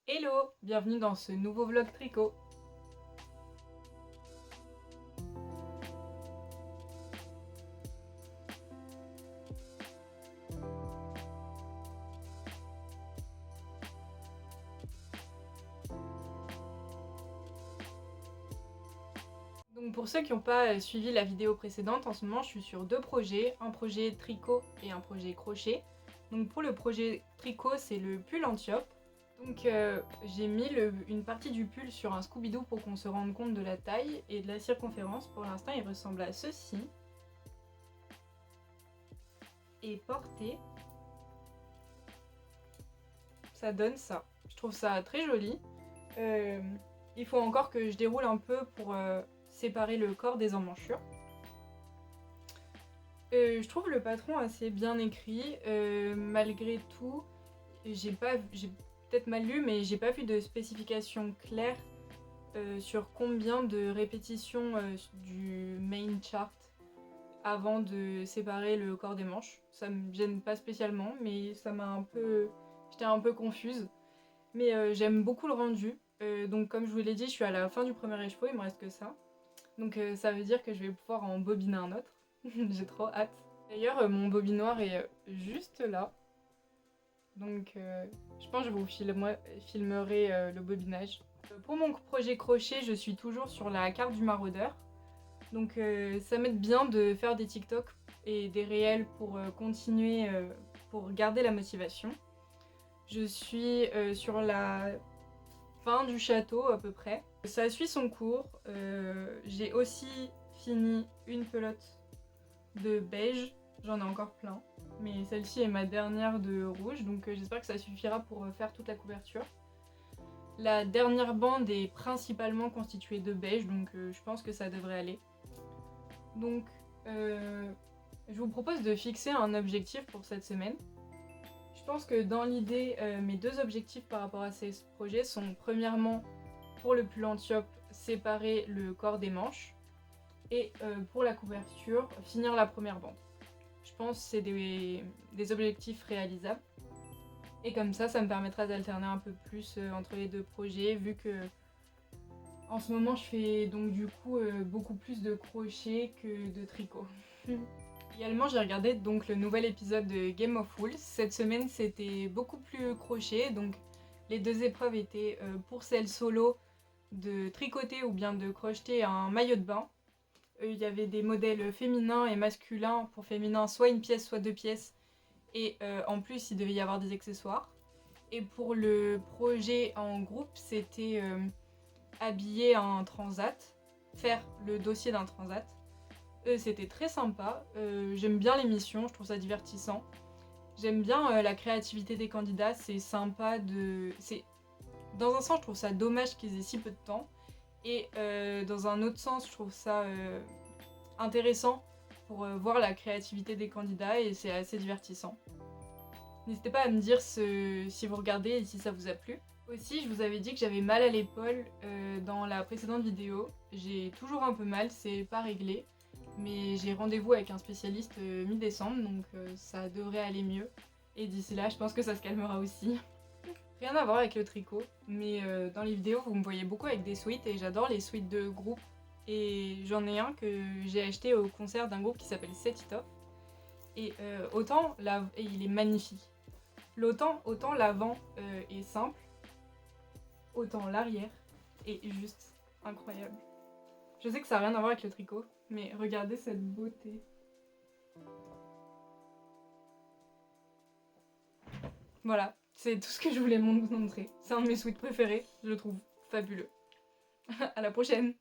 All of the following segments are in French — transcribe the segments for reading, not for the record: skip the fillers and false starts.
Hello, bienvenue dans ce nouveau vlog tricot. Donc pour ceux qui n'ont pas suivi la vidéo précédente, en ce moment je suis sur deux projets, un projet tricot et un projet crochet. Donc pour le projet tricot, c'est le pull Antiope. Donc j'ai mis une partie du pull sur un Scooby-Doo pour qu'on se rende compte de la taille et de la circonférence. Pour l'instant il ressemble à ceci. Et porté, ça donne ça. Je trouve ça très joli. Il faut encore que je déroule un peu pour séparer le corps des emmanchures. Je trouve le patron assez bien écrit, malgré tout, j'ai peut-être mal lu, mais j'ai pas vu de spécification claire sur combien de répétitions du main chart avant de séparer le corps des manches. Ça me gêne pas spécialement, mais ça m'a un peu... J'étais un peu confuse. Mais j'aime beaucoup le rendu. Donc comme je vous l'ai dit, je suis à la fin du premier écheveau, il me reste que ça. Donc ça veut dire que je vais pouvoir en bobiner un autre. J'ai trop hâte. D'ailleurs, mon bobinoir est juste là. Donc je pense que je vous filmerai le bobinage. Pour mon projet crochet, je suis toujours sur la carte du maraudeur. Donc ça m'aide bien de faire des TikTok et des réels pour continuer, pour garder la motivation. Je suis sur la fin du château à peu près. Ça suit son cours. J'ai aussi fini une pelote de beige. J'en ai encore plein. Mais celle-ci est ma dernière de rouge, donc j'espère que ça suffira pour faire toute la couverture. La dernière bande est principalement constituée de beige, donc je pense que ça devrait aller. Donc je vous propose de fixer un objectif pour cette semaine. Je pense que dans l'idée, mes deux objectifs par rapport à ces projets sont premièrement, pour le pull Antiope, séparer le corps des manches et pour la couverture, finir la première bande. Je pense que c'est des objectifs réalisables. Et comme ça me permettra d'alterner un peu plus entre les deux projets, vu que en ce moment je fais donc du coup beaucoup plus de crochet que de tricot. Également, j'ai regardé donc le nouvel épisode de Game of Wolves. Cette semaine, c'était beaucoup plus crochet, donc les deux épreuves étaient pour celle solo de tricoter ou bien de crocheter un maillot de bain. Il y avait des modèles féminins et masculins. Pour féminin, soit une pièce, soit deux pièces. Et en plus, il devait y avoir des accessoires. Et pour le projet en groupe, c'était habiller un transat, faire le dossier d'un transat. C'était très sympa, j'aime bien l'émission, je trouve ça divertissant. J'aime bien la créativité des candidats, c'est sympa de... Dans un sens, je trouve ça dommage qu'ils aient si peu de temps. Et dans un autre sens, je trouve ça intéressant pour voir la créativité des candidats et c'est assez divertissant. N'hésitez pas à me dire si vous regardez et si ça vous a plu. Aussi, je vous avais dit que j'avais mal à l'épaule dans la précédente vidéo. J'ai toujours un peu mal, c'est pas réglé. Mais j'ai rendez-vous avec un spécialiste mi-décembre, donc ça devrait aller mieux. Et d'ici là, je pense que ça se calmera aussi. Rien à voir avec le tricot, mais dans les vidéos, vous me voyez beaucoup avec des sweats et j'adore les sweats de groupe. Et j'en ai un que j'ai acheté au concert d'un groupe qui s'appelle Set It Off. Et et il est magnifique. Autant l'avant est simple, autant l'arrière est juste incroyable. Je sais que ça n'a rien à voir avec le tricot, mais regardez cette beauté. Voilà, c'est tout ce que je voulais vous montrer. C'est un de mes sweats préférés, je le trouve fabuleux. À la prochaine!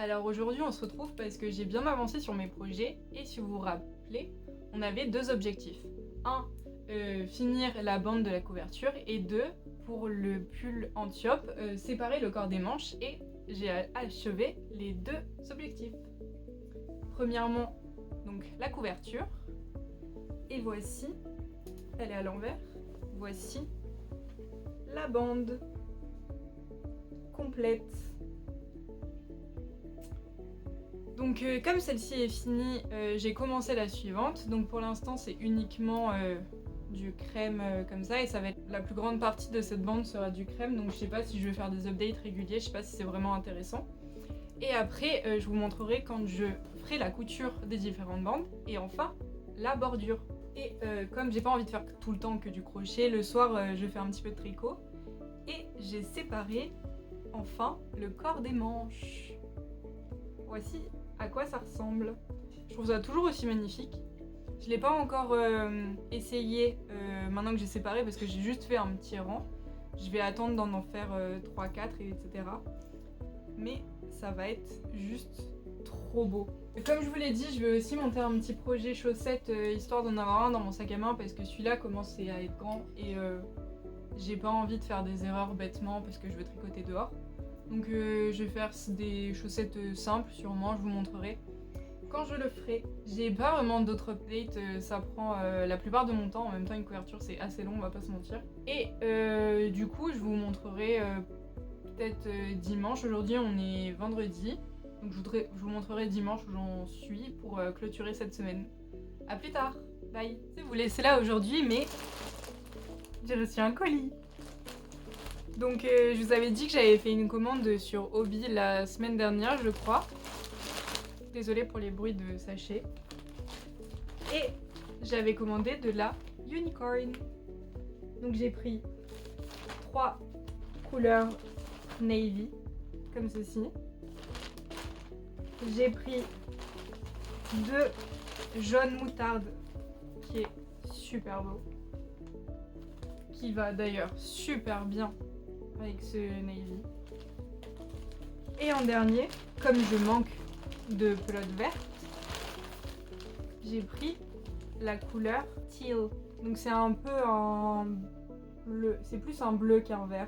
Alors aujourd'hui on se retrouve parce que j'ai bien avancé sur mes projets et si vous vous rappelez, on avait 2 objectifs. Un, finir la bande de la couverture et 2, pour le pull Antiope, séparer le corps des manches et j'ai achevé les 2 objectifs. Premièrement, donc la couverture et voici, elle est à l'envers, voici la bande complète. Donc comme celle-ci est finie, j'ai commencé la suivante. Donc pour l'instant c'est uniquement du crème comme ça et ça va être la plus grande partie de cette bande sera du crème. Donc je sais pas si je vais faire des updates réguliers, je sais pas si c'est vraiment intéressant. Et après je vous montrerai quand je ferai la couture des différentes bandes et enfin la bordure. Et comme j'ai pas envie de faire tout le temps que du crochet, le soir je fais un petit peu de tricot et j'ai séparé enfin le corps des manches. Voici à quoi ça ressemble. Je trouve ça toujours aussi magnifique. Je l'ai pas encore essayé maintenant que j'ai séparé parce que j'ai juste fait un petit rang. Je vais attendre d'en faire 3, 4 etc. Mais ça va être juste trop beau. Et comme je vous l'ai dit, je vais aussi monter un petit projet chaussettes histoire d'en avoir un dans mon sac à main parce que celui-là commence à être grand et j'ai pas envie de faire des erreurs bêtement parce que je veux tricoter dehors. Donc je vais faire des chaussettes simples sûrement, je vous montrerai quand je le ferai. J'ai pas vraiment d'autres updates, ça prend la plupart de mon temps, en même temps une couverture c'est assez long, on va pas se mentir. Et du coup je vous montrerai peut-être dimanche, aujourd'hui on est vendredi, donc je vous montrerai dimanche où j'en suis pour clôturer cette semaine. A plus tard, bye. Je vais vous laisser là aujourd'hui mais j'ai reçu un colis. Donc je vous avais dit que j'avais fait une commande sur Hobby la semaine dernière je crois. Désolée pour les bruits de sachets. Et j'avais commandé de la unicorn. Donc j'ai pris 3 couleurs navy comme ceci. J'ai pris 2 jaunes moutarde qui est super beau. Qui va d'ailleurs super bien avec ce navy. Et en dernier, comme je manque de pelote verte, j'ai pris la couleur teal. Donc c'est un peu un bleu, c'est plus un bleu qu'un vert.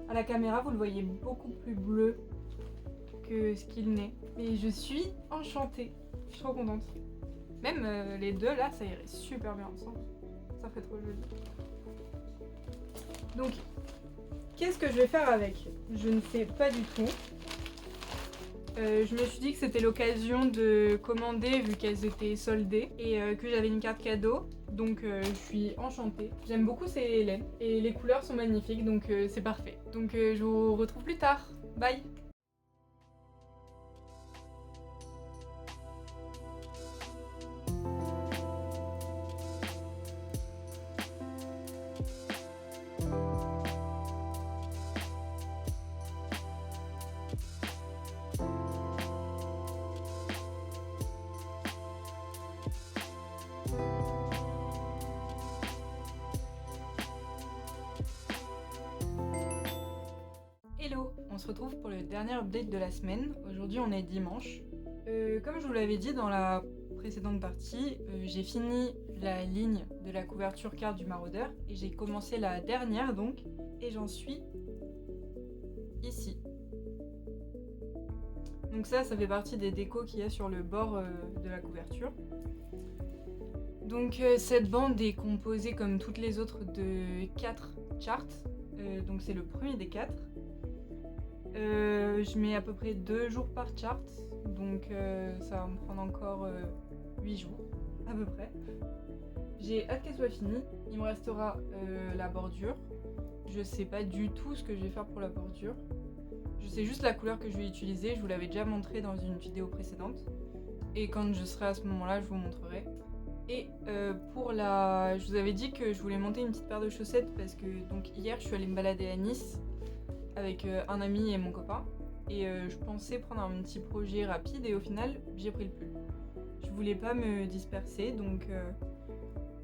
À la caméra vous le voyez beaucoup plus bleu que ce qu'il n'est. Et je suis enchantée, je suis trop contente. Même les deux là ça irait super bien ensemble, ça ferait trop joli. Donc qu'est-ce que je vais faire avec? Je ne sais pas du tout. Je me suis dit que c'était l'occasion de commander vu qu'elles étaient soldées et que j'avais une carte cadeau. Donc je suis enchantée. J'aime beaucoup ces laines et les couleurs sont magnifiques donc c'est parfait. Donc je vous retrouve plus tard. Bye! Hello, on se retrouve pour le dernier update de la semaine. Aujourd'hui on est dimanche. Comme je vous l'avais dit dans la précédente partie, j'ai fini la ligne de la couverture carte du maraudeur et j'ai commencé la dernière donc et j'en suis ici. Donc ça fait partie des décos qu'il y a sur le bord de la couverture. Donc cette bande est composée comme toutes les autres de 4 charts, donc c'est le premier des 4. Je mets à peu près 2 jours par chart, donc ça va me prendre encore 8 jours à peu près. J'ai hâte qu'elle soit finie, il me restera la bordure. Je sais pas du tout ce que je vais faire pour la bordure. Je sais juste la couleur que je vais utiliser, je vous l'avais déjà montré dans une vidéo précédente. Et quand je serai à ce moment-là, je vous montrerai. Et je vous avais dit que je voulais monter une petite paire de chaussettes parce que donc hier je suis allée me balader à Nice avec un ami et mon copain et je pensais prendre un petit projet rapide et au final j'ai pris le pull. Je voulais pas me disperser donc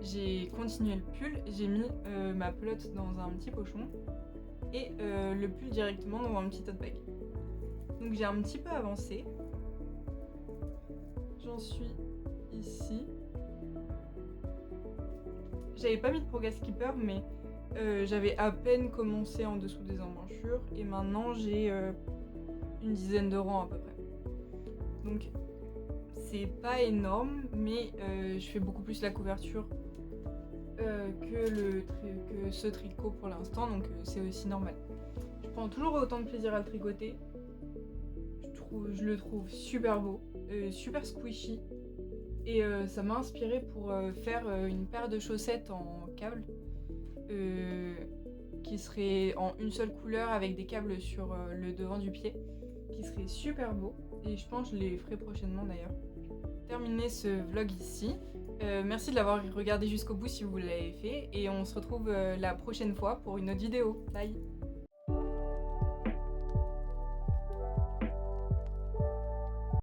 j'ai continué le pull, j'ai mis ma pelote dans un petit pochon et le pull directement dans un petit tote bag. Donc j'ai un petit peu avancé J'en suis ici. J'avais pas mis de progress keeper, mais j'avais à peine commencé en dessous des emmanchures et maintenant j'ai une dizaine de rangs à peu près. Donc c'est pas énorme, mais je fais beaucoup plus la couverture que ce tricot pour l'instant, donc c'est aussi normal. Je prends toujours autant de plaisir à le tricoter. Je le trouve super beau, super squishy. Et ça m'a inspiré pour faire une paire de chaussettes en câble qui serait en une seule couleur avec des câbles sur le devant du pied, qui serait super beau. Et je pense que je les ferai prochainement d'ailleurs. Terminer ce vlog ici. Merci de l'avoir regardé jusqu'au bout si vous l'avez fait. Et on se retrouve la prochaine fois pour une autre vidéo. Bye!